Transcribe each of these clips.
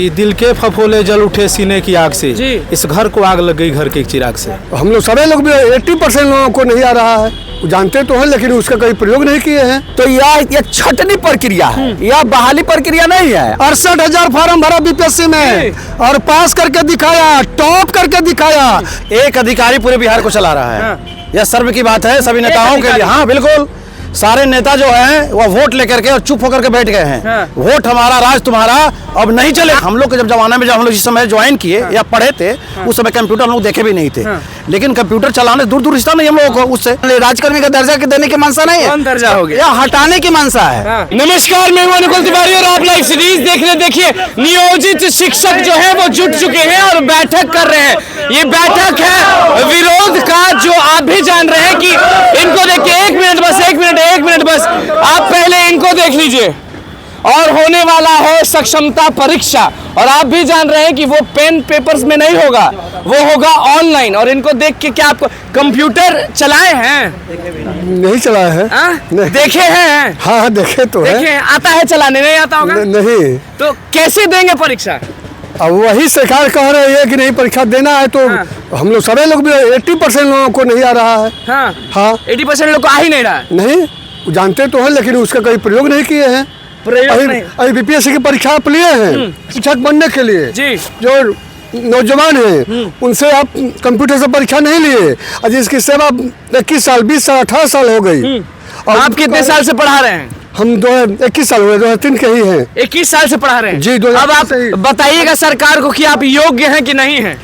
कि दिल के फफोले जल उठे सीने की आग से जी। इस घर को आग लग गई घर के चिराग से। हम लोग सारे लोग भी 80% लोगों को नहीं आ रहा है, जानते तो हैं लेकिन उसका कहीं प्रयोग नहीं किए हैं। तो यह छटनी प्रक्रिया है, यह बहाली प्रक्रिया नहीं है। 68,000 फार्म भरा बीपीएससी में और पास करके दिखाया, टॉप करके दिखाया। एक अधिकारी पूरे बिहार को चला रहा है। यह सर्व की बात है सभी नेताओं के लिए। हाँ बिल्कुल, सारे नेता जो हैं वो वोट लेकर के और चुप होकर के बैठ गए हैं। वोट हमारा राज तुम्हारा अब नहीं चले। हम लोग के जब जमाना में जब हम लोग जिस समय ज्वाइन किए या पढ़े थे उस समय कंप्यूटर हम लोग देखे भी नहीं थे, लेकिन कंप्यूटर चलाने दूर दूर रिश्ता नहीं हम लोगों को उससे। राजकर्मी का दर्जा देने की मंशा नहीं है, कौन दर्जा हो गया या हटाने की मंशा है। नमस्कार, मैं हूं अनुकुल तिवारी और आप लाइव सीरीज देख रहे। देखिए नियोजित शिक्षक जो है वो जुट चुके हैं और बैठक कर रहे हैं। ये बैठक है विरोध का, जो आप भी जान रहे हैं कि इनको देखिए। एक मिनट बस आप पहले इनको देख लीजिए। और होने वाला है सक्षमता परीक्षा, और आप भी जान रहे हैं कि वो पेन पेपर्स में नहीं होगा, वो होगा ऑनलाइन। और इनको देख के क्या आपको कंप्यूटर चलाए हैं? नहीं चलाया है। नहीं। देखे हैं? हाँ देखे तो है। देखे, आता है चलाने? नहीं आता होगा। नहीं। तो कैसे देंगे परीक्षा? अब वही सरकार कह रही है कि नहीं परीक्षा देना है, तो हम लोग सारे लोग भी 80% लोगों को नहीं आ रहा है। हाँ 80% लोग को आ ही नहीं रहा है। नहीं, जानते तो हैं लेकिन उसका कहीं प्रयोग नहीं किए हैं। अभी बीपीएससी की परीक्षा आप लिए हैं शिक्षक बनने के लिए जी। जो नौजवान हैं उनसे आप कंप्यूटर से परीक्षा नहीं लिए, और जिसकी सेवा 21 साल 20 साल 18 साल हो गई। और आप कितने साल से पढ़ा रहे हैं? हम 21 साल हुए, 2003 के ही हैं। 21 साल से पढ़ा रहे हैं जी। अब आप बताइएगा सरकार को कि आप योग्य हैं कि नहीं हैं?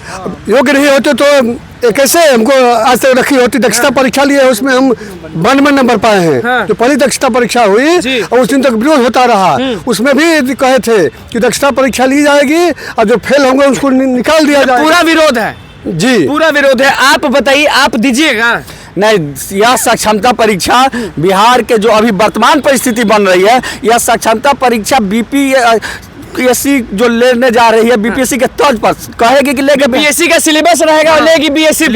योग्य नहीं होते तो कैसे हमको आज तक रखी होती। दक्षता परीक्षा लिए उसमें हम 92 नंबर पाए हैं। जो पहली दक्षता परीक्षा हुई और उस दिन तक विरोध होता रहा, उसमें भी कहे थे कि दक्षता परीक्षा ली जाएगी और जो फेल होंगे उसको निकाल दिया जाएगा। पूरा विरोध है जी, पूरा विरोध है। आप बताइए, आप दीजिएगा? नहीं, यह सक्षमता परीक्षा बिहार के जो अभी वर्तमान परिस्थिति बन रही है, यह सक्षमता परीक्षा बीपीएससी जो लेने जा रही है बीपीएससी के तर्ज पर कहेगी कि लेके बीएससी का सिलेबस रहेगा और लेगी बीएससी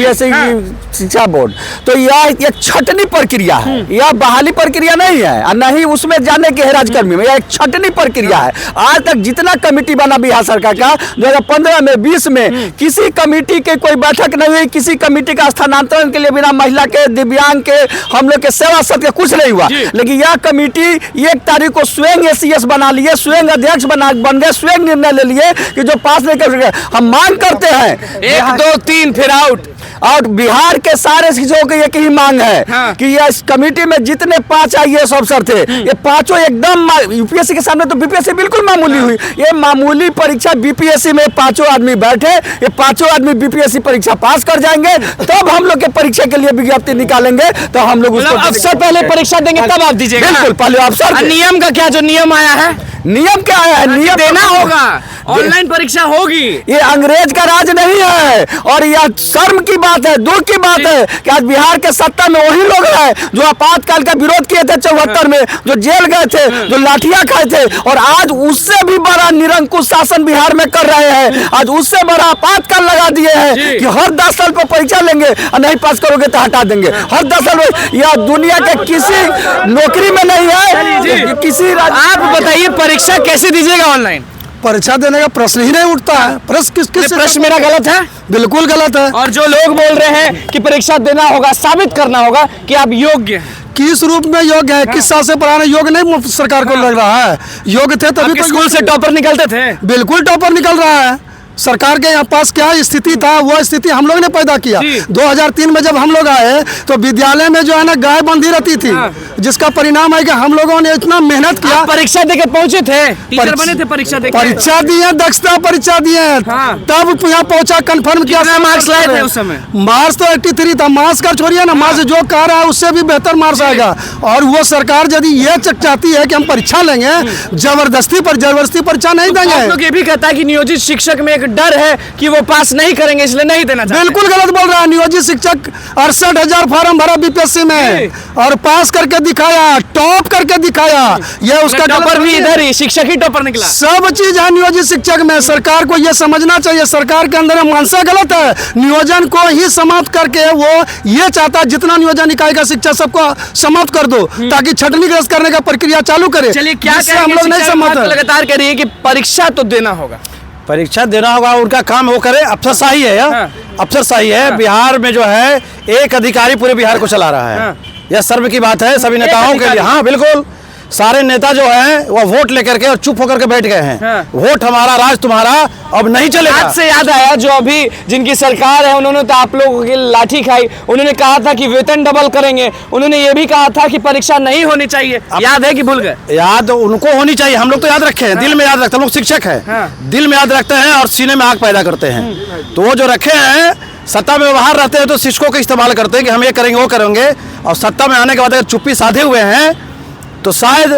शिक्षा बोर्ड। तो यह छटनी प्रक्रिया है, यह बहाली प्रक्रिया नहीं है, और नहीं उसमें जाने के है राजकर्मी में। यह एक छटनी प्रक्रिया है। आज तक जितना कमेटी बना बिहार सरकार का 2015 में 20 में किसी कमेटी के कोई बैठक नहीं हुई, किसी कमेटी का स्थानांतरण के लिए बिना महिला के, दिव्यांग के, हम लोग के सेवा सद के कुछ नहीं हुआ। लेकिन यह कमेटी 1 तारीख को स्वयं एसीएस बना लिए, स्वयं अध्यक्ष बन गए, स्वयं निर्णय ले लिए कि जो पास नहीं कर सके। हम मांग करते हैं 1 2 3 फिर आउट। और बिहार के सारे शिक्षकों की एक ही मांग है कि यह इस कमेटी में जितने 5 आईएएस अफसर थे, ये पांचों एकदम यूपीएससी के सामने तो बीपीएससी बिल्कुल मामूली हुई। ये मामूली परीक्षा बीपीएससी में 5 आदमी बैठे, ये 5 आदमी बीपीएससी परीक्षा पास कर जाएंगे, तब हम लोग के परीक्षा के लिए विज्ञप्ति निकालेंगे, तो हम लोग अफसर पहले परीक्षा देंगे तब आप दीजिएगा। बिल्कुल, पहले अफसर। नियम का क्या, जो नियम आया है, नियम क्या है? नियम देना होगा, ऑनलाइन परीक्षा होगी। ये अंग्रेज का राज नहीं है, और यह शर्म की बात है, दुख की बात है कि आज बिहार के सत्ता में वही लोग हैं जो आपातकाल का विरोध किए थे 74 में, जो जेल गए थे, जो लाठियां खाए थे, और आज उससे भी बड़ा निरंकुश शासन बिहार में कर रहे हैं। आज उससे बड़ा आपातकाल लगा दिए हैं कि हर 10 साल पर परीक्षा लेंगे और नहीं पास करोगे तो हटा देंगे। हर 10 साल में यह दुनिया के किसी नौकरी में नहीं है। किसी आप बताइए परीक्षा कैसे दीजिएगा ऑनलाइन? परीक्षा देने का प्रश्न ही नहीं उठता है। प्रश्न मेरा गलत है? बिल्कुल गलत है। और जो लोग बोल रहे हैं कि परीक्षा देना होगा, साबित करना होगा कि आप योग्य हैं। किस रूप में योग्य है? किस साल से पढ़ाने योग्य नहीं सरकार को लग रहा है? योग्य थे तभी तो स्कूल से टॉपर निकलते थे। बिल्कुल टॉपर निकल रहा है। सरकार के यहाँ पास क्या स्थिति था, वो स्थिति हम लोग ने पैदा किया। 2003 में जब हम लोग आए तो विद्यालय में जो है ना गाय बंधी रहती थी, जिसका परिणाम है कि हम लोगों ने इतना मेहनत किया। परीक्षा देके पहुंचे थे, टीचर बने थे, परीक्षा दिए, दक्षता परीक्षा दिए, तब यहाँ पहुंचा, कंफर्म किया। मार्क्स लाए थे उस समय? मार्क्स तो 83 था। मार्क्स का छोड़िए ना, मार्क्स जो कह रहा है उससे भी बेहतर मार्क्स आएगा। और वो सरकार यदि ये चाहती है कि हम परीक्षा लेंगे, जबरदस्ती परीक्षा नहीं देंगे। आप लोग ये भी कहता है कि नियोजित शिक्षक में डर है कि वो पास नहीं करेंगे, इसलिए नहीं देना चाहते। बिल्कुल गलत बोल रहा है। नियोजित शिक्षक 68,000 फार्म भरा बीपीएससी में और पास करके दिखाया, टॉप करके दिखाया। ये उसका टॉपर भी इधर ही, शिक्षक ही टॉपर निकला। सब चीज है नियोजित शिक्षक में। सरकार को ये समझना चाहिए, सरकार के अंदर मानसा गलत है। नियोजन को ही समाप्त करके वो ये चाहता है जितना नियोजन इकाई का शिक्षा सबको समाप्त कर दो, ताकि छटनी ग्रस्त करने का प्रक्रिया चालू करे। चलिए, क्या हम लोग नहीं समझते। लगातार कह रही है कि परीक्षा तो देना होगा, परीक्षा देना होगा, उनका काम वो करे, अफसरशाही है यार, अफसरशाही है। बिहार में जो है एक अधिकारी पूरे बिहार को चला रहा है, यह सर्व की बात है सभी नेताओं के लिए। हाँ बिल्कुल, सारे नेता जो हैं वो वोट लेकर के और चुप होकर के बैठ गए हैं। वोट हमारा, राज तुम्हारा, अब नहीं चलेगा। आज से याद आया, जो अभी जिनकी सरकार है उन्होंने तो आप लोगों की लाठी खाई। उन्होंने कहा था कि वेतन डबल करेंगे, उन्होंने ये भी कहा था कि परीक्षा नहीं होनी चाहिए। याद है कि भूल गए? याद उनको होनी चाहिए, हम लोग तो याद रखे हैं, दिल में याद रखते हैं। हम लोग शिक्षक हैं, दिल में याद रखते हैं और सीने में आग पैदा करते हैं। तो वो जो रखे हैं, सत्ता में बाहर रहते हैं तो शिक्षकों का इस्तेमाल करते हैं कि हम ये करेंगे वो करेंगे, और सत्ता में आने के बाद अगर चुप्पी साधे हुए हैं तो शायद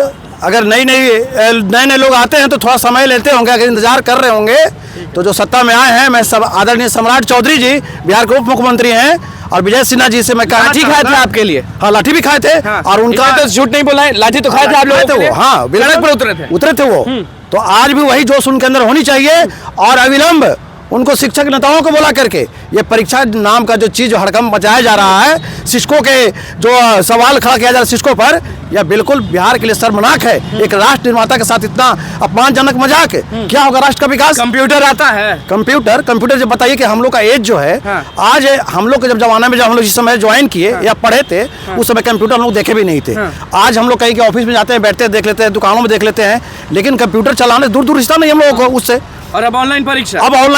अगर नए नए लोग आते हैं तो थोड़ा समय लेते होंगे, अगर इंतजार कर रहे होंगे। तो जो सत्ता में आए हैं, मैं सब आदरणीय सम्राट चौधरी जी बिहार के उप मुख्यमंत्री हैं, और विजय सिन्हा जी से मैं कहना लाठी खाए थे आपके लिए? हाँ, लाठी भी खाए थे। और उनका तो झूठ नहीं बोला है, लाठी तो खाए थे आप लोग। हाँ बिल्कुल उतरे थे वो। तो आज भी वही जोश उनके अंदर होनी चाहिए, और अविलंब उनको शिक्षक नेताओं को बोला करके ये परीक्षा नाम का जो चीज हड़कंप मचाया जा रहा है, शिक्षकों के जो सवाल खड़ा किया जा रहा है शिक्षकों पर, यह बिल्कुल बिहार के लिए शर्मनाक है। एक राष्ट्र निर्माता के साथ इतना अपमानजनक मजाक, क्या होगा राष्ट्र का विकास? कंप्यूटर आता है, कंप्यूटर जब बताइए कि हम लोग का एज जो है, आज हम लोग के जब जमाना में, जब हम लोग जिस समय ज्वाइन किए या पढ़े थे, उस समय कंप्यूटर हम लोग देखे भी नहीं थे। आज हम लोग कहीं के ऑफिस में जाते हैं, बैठते हैं, देख लेते हैं, दुकानों में देख लेते हैं, लेकिन कंप्यूटर चलाने दूर रिश्ता नहीं हम लोगों को उससे। और अब ऑनलाइन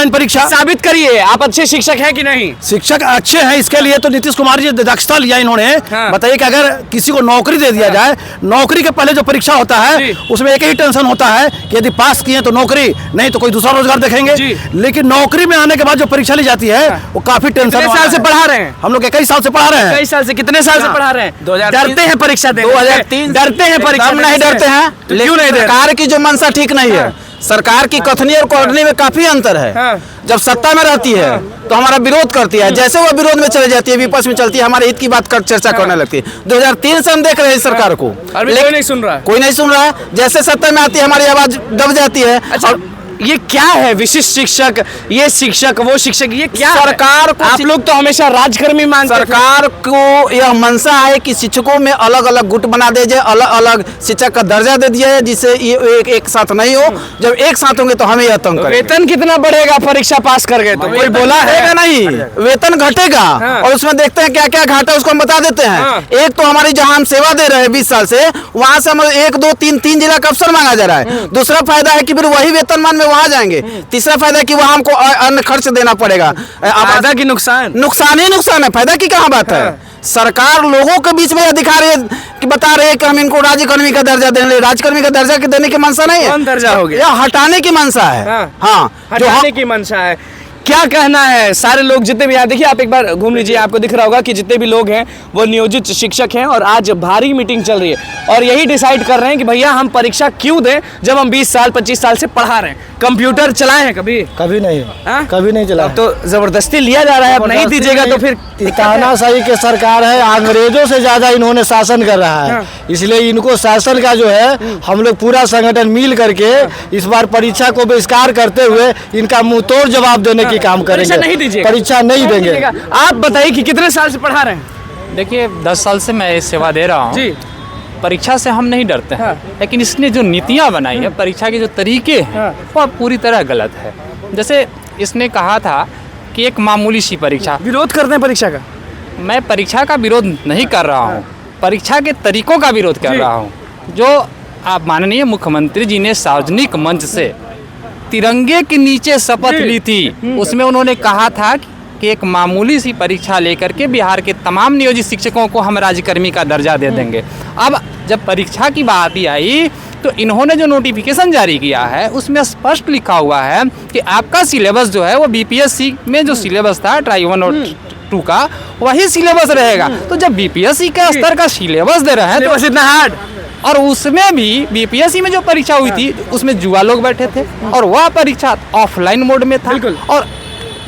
परीक्षा, साबित करिए आप अच्छे शिक्षक हैं कि नहीं? शिक्षक अच्छे हैं, इसके लिए तो नीतीश कुमार जी दक्षता लिया इन्होंने। बताइए कि अगर किसी को नौकरी दे दिया जाए, नौकरी के पहले जो परीक्षा होता है उसमें एक ही टेंशन होता है कि यदि पास किए तो नौकरी, नहीं तो कोई दूसरा रोजगार देखेंगे। लेकिन नौकरी में आने के बाद जो परीक्षा ली जाती है वो काफी टेंशन। कितने साल से पढ़ा रहे हैं हम लोग? 21 साल से पढ़ा रहे हैं। 21 साल से? कितने साल से पढ़ा रहे हैं? डरते हैं परीक्षा देने? 2003 डरते हैं परीक्षा? नहीं डरते हैं, क्यों नहीं? सरकार की जो मंशा ठीक नहीं है, सरकार की कथनी और करनी में काफी अंतर है। जब सत्ता में रहती है तो हमारा विरोध करती है, जैसे वो विरोध में चले जाती है, विपक्ष में चलती है, हमारे हित की बात कर चर्चा करने लगती है। 2003 से हम देख रहे हैं सरकार को, कोई नहीं सुन रहा, कोई नहीं सुन रहा है। जैसे सत्ता में आती है हमारी आवाज दब जाती है। अच्छा, ये क्या है? विशिष्ट शिक्षक, ये शिक्षक, वो शिक्षक, ये क्या? सरकार को, आप लोग तो हमेशा राजकर्मी मानते थे। सरकार को यह मंशा है कि शिक्षकों में अलग अलग गुट बना दे जाए, अलग अलग शिक्षक का दर्जा दे दिया है, जिससे ये एक साथ नहीं हो। जब एक साथ होंगे तो हमें यह तंग करेंगे। वेतन कितना बढ़ेगा परीक्षा पास कर गए तो? कोई बोला है? नहीं, वेतन घटेगा और उसमें देखते हैं क्या क्या घाटा उसको हम बता देते हैं। एक तो हमारी जहां हम सेवा दे रहे हैं 20 साल से, वहां से हम 1 2 3 जिला का अफसर मांगा जा रहा है। दूसरा फायदा है कि फिर वही वेतनमान वहां जाएंगे। तीसरा फायदा है कि वहां हमको अन्य खर्च देना पड़ेगा। फायदा की नुकसान? नुकसान ही नुकसान है, फायदा की कहां बात है। सरकार लोगों के बीच में अधिकार कि बता रहे हैं कि हम इनको राज्यकर्मी का दर्जा देने, राज्यकर्मी का दर्जा देने की मंशा नहीं है। कौन दर्जा हो गया? यह हटाने की मंशा है। हाँ, हटाने की मंशा है। क्या कहना है सारे लोग जितने भी यहाँ, देखिए आप एक बार घूम लीजिए, आपको दिख रहा होगा कि जितने भी लोग हैं वो नियोजित शिक्षक हैं, और आज भारी मीटिंग चल रही है और यही डिसाइड कर रहे हैं कि भैया हम परीक्षा क्यों दें जब हम 20 साल 25 साल से पढ़ा रहे हैं। कंप्यूटर चलाए हैं कभी? कभी नहीं, कभी नहीं चला। तो जबरदस्ती लिया जा रहा है, अब नहीं दीजिएगा तो फिर तानाशाही की सरकार है, अंग्रेजों से ज्यादा इन्होंने शासन कर रहा है। इसलिए इनको शासन का जो है हम लोग पूरा संगठन मिल करके इस बार परीक्षा को बहिष्कार करते हुए इनका मुंह तोड़ जवाब देने की काम करेंगे। नहीं दीजिएगा? परीक्षा नहीं देंगे। आप बताइए कि कितने साल से पढ़ा रहे हैं? देखिए 10 साल से मैं सेवा दे रहा हूँ जी। परीक्षा से हम नहीं डरते हैं, लेकिन इसने जो नीतियाँ बनाई है, परीक्षा के जो तरीके हैं वो पूरी तरह गलत है। जैसे इसने कहा था कि एक मामूली सी परीक्षा। विरोध करते हैं परीक्षा का? मैं परीक्षा का विरोध नहीं कर रहा हूँ, परीक्षा के तरीकों का विरोध कर रहा हूँ। जो आप माननीय मुख्यमंत्री जी ने सार्वजनिक मंच से तिरंगे के नीचे शपथ ली थी, उसमें उन्होंने कहा था कि एक मामूली सी परीक्षा लेकर के बिहार के तमाम नियोजित शिक्षकों को हम राज्यकर्मी का दर्जा दे देंगे। अब जब परीक्षा की बात ही आई तो इन्होंने जो नोटिफिकेशन जारी किया है उसमें स्पष्ट लिखा हुआ है कि आपका सिलेबस जो है वो बीपीएससी में जो सिलेबस था ट्राई 1 और 2 का वही सिलेबस रहेगा। तो जब बीपीएससी के स्तर का सिलेबस दे रहे हैं तो इतना हार्ड, और उसमें भी बीपीएससी में जो परीक्षा हुई थी उसमें जुआ लोग बैठे थे और वह परीक्षा ऑफलाइन मोड में था। और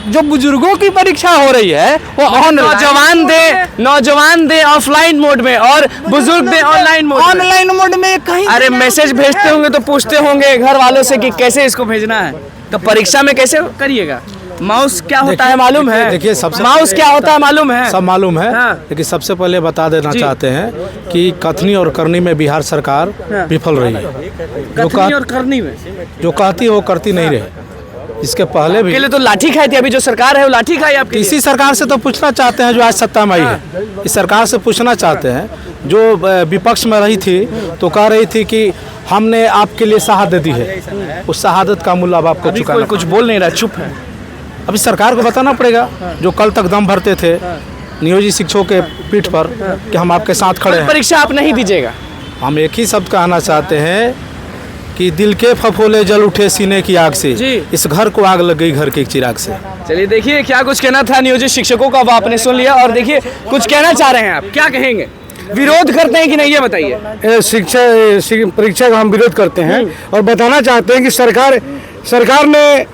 जो बुजुर्गों की परीक्षा हो रही है वो नौजवान दे ऑफलाइन मोड में और बुजुर्ग दे ऑनलाइन मोड में कहीं। अरे मैसेज भेजते होंगे तो पूछते होंगे घर वालों से कि कैसे इसको भेजना है, तो परीक्षा में कैसे करिएगा? माउस क्या होता है मालूम है? देखिए सबसे माउस क्या होता है मालूम है? सब मालूम है। लेकिन सबसे पहले बता देना चाहते हैं कि कथनी और करनी में बिहार सरकार विफल रही है। कथनी और करनी में जो कहती है वो करती नहीं रहे। इसके पहले भी पहले तो लाठी खाई थी, अभी जो सरकार है वो लाठी खाई आपकी। इसी सरकार से तो पूछना चाहते हैं जो आज सत्ता में आई है। इस सरकार से पूछना चाहते हैं जो विपक्ष में रही थी तो कह रही थी कि हमने आपके लिए शहादत दी है, उस शहादत का मूल्य अब आपको चुकाना। कुछ बोल नहीं रहा, चुप है। अभी सरकार को बताना पड़ेगा जो कल तक दम भरते थे नियोजित शिक्षकों के पीठ पर कि हम आपके साथ खड़े हैं। परीक्षा आप नहीं दीजिएगा। हम एक ही शब्द कहना चाहते हैं कि दिल के फफोले जल उठे सीने की आग से, इस घर को आग लग गई घर के चिराग से। चलिए देखिए क्या कुछ कहना था नियोजित शिक्षकों का, वो आपने सुन लिया। और देखिए कुछ कहना चाह रहे हैं आप, क्या कहेंगे? विरोध करते हैं कि नहीं, ये बताइए। शिक्षा परीक्षा का हम विरोध करते हैं और बताना चाहते हैं कि सरकार ने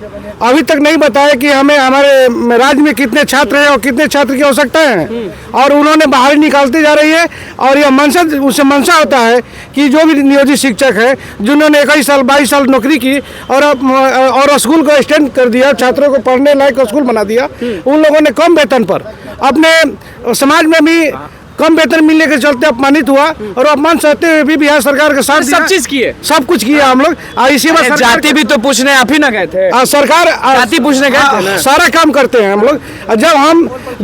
अभी तक नहीं बताया कि हमें हमारे राज्य में कितने छात्र हैं और कितने छात्र की आवश्यकता है, और उन्होंने बाहर निकालती जा रही है। और यह उससे मंशा होता है कि जो भी नियोजित शिक्षक है जिन्होंने 21 साल 22 साल नौकरी की और स्कूल को एक्सटेंड कर दिया, छात्रों को पढ़ने लायक स्कूल बना दिया, उन लोगों ने कम वेतन पर अपने समाज में भी कम वेतन मिलने के चलते अपमानित हुआ और अपमान सहते हुए भी बिहार सरकार के साथ सब चीज किए, सब कुछ किया हम लोग। इसी बार जाति भी तो पूछने आप ही ना गए थे। सरकार जाति पूछने गए थे ना। सारा काम करते हैं हम लोग।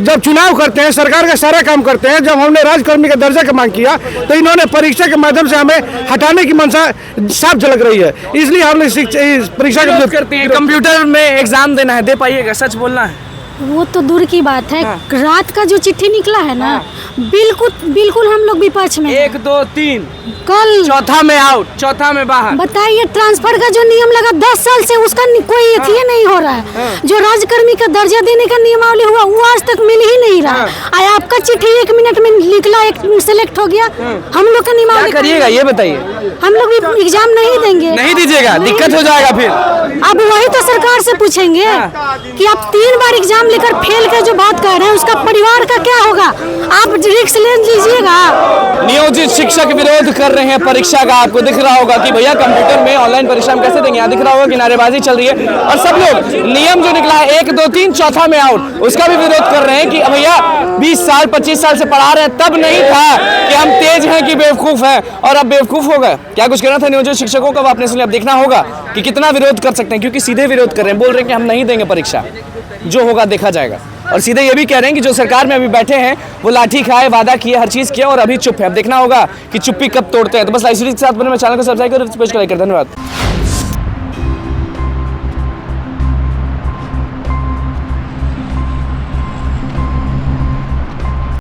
जब चुनाव करते हैं सरकार का सारा काम करते हैं। जब हमने राजकर्मी का दर्जा का मांग किया तो इन्होंने परीक्षा के माध्यम से हमें हटाने की मंशा साफ झलक रही है, इसलिए हम लोग परीक्षा का करते हैं। कंप्यूटर में एग्जाम देना है, दे पाइएगा? सच बोलना है। वो तो दूर की बात है। रात का जो चिट्ठी निकला है ना, बिल्कुल हम लोग विपक्ष में 1 2 3 कल चौथा में आउट, चौथा में बाहर। बताइए, ट्रांसफर का जो नियम लगा 10 साल से, उसका कोई ये नहीं हो रहा है। जो राजकर्मी का दर्जा देने का नियमावली हुआ वो आज तक मिल ही नहीं रहा। आपका चिट्ठी 1 मिनट में निकला, एक सिलेक्ट हो गया। हम लोग का नियमावली क्या करिएगा ये बताइए? हम लोग भी एग्जाम नहीं देंगे। नहीं दीजिएगा, दिक्कत हो जाएगा फिर। अब वही तो सरकार से पूछेंगे कि आप 3 बार एग्जाम लेकर फेल के जो बात कर रहे हैं उसका परिवार का क्या होगा? आप रिस्क ले लीजिएगा। नियोजित शिक्षक विरोध कर रहे हैं परीक्षा का। आपको दिख रहा होगा कि भैया कंप्यूटर में ऑनलाइन परीक्षा हम कैसे देंगे। यहाँ दिख रहा होगा कि नारेबाजी चल रही है और सब लोग नियम जो निकला है 1 2 3 चौथा में आउट, उसका भी विरोध कर रहे हैं कि भैया 20 साल 25 साल से पढ़ा रहे हैं, तब नहीं था कि हम तेज हैं कि बेवकूफ हैं, और अब बेवकूफ हो गए। क्या कुछ कहना था नियोजित शिक्षकों का, आपने सुनिए। अब देखना होगा कि कितना विरोध कर सकते हैं, क्योंकि सीधे विरोध कर रहे हैं, बोल रहे हैं कि हम नहीं देंगे परीक्षा, जो होगा देखा जाएगा। और सीधे ये भी कह रहे हैं कि जो सरकार में अभी बैठे हैं वो लाठी खाए, वादा किए, हर चीज किया और अभी चुप है। अब देखना होगा कि चुप्पी कब तोड़ते हैं। तो बस लाइव सीरीज के साथ बने, मैं चैनल को सब्सक्राइब कर धन्यवाद।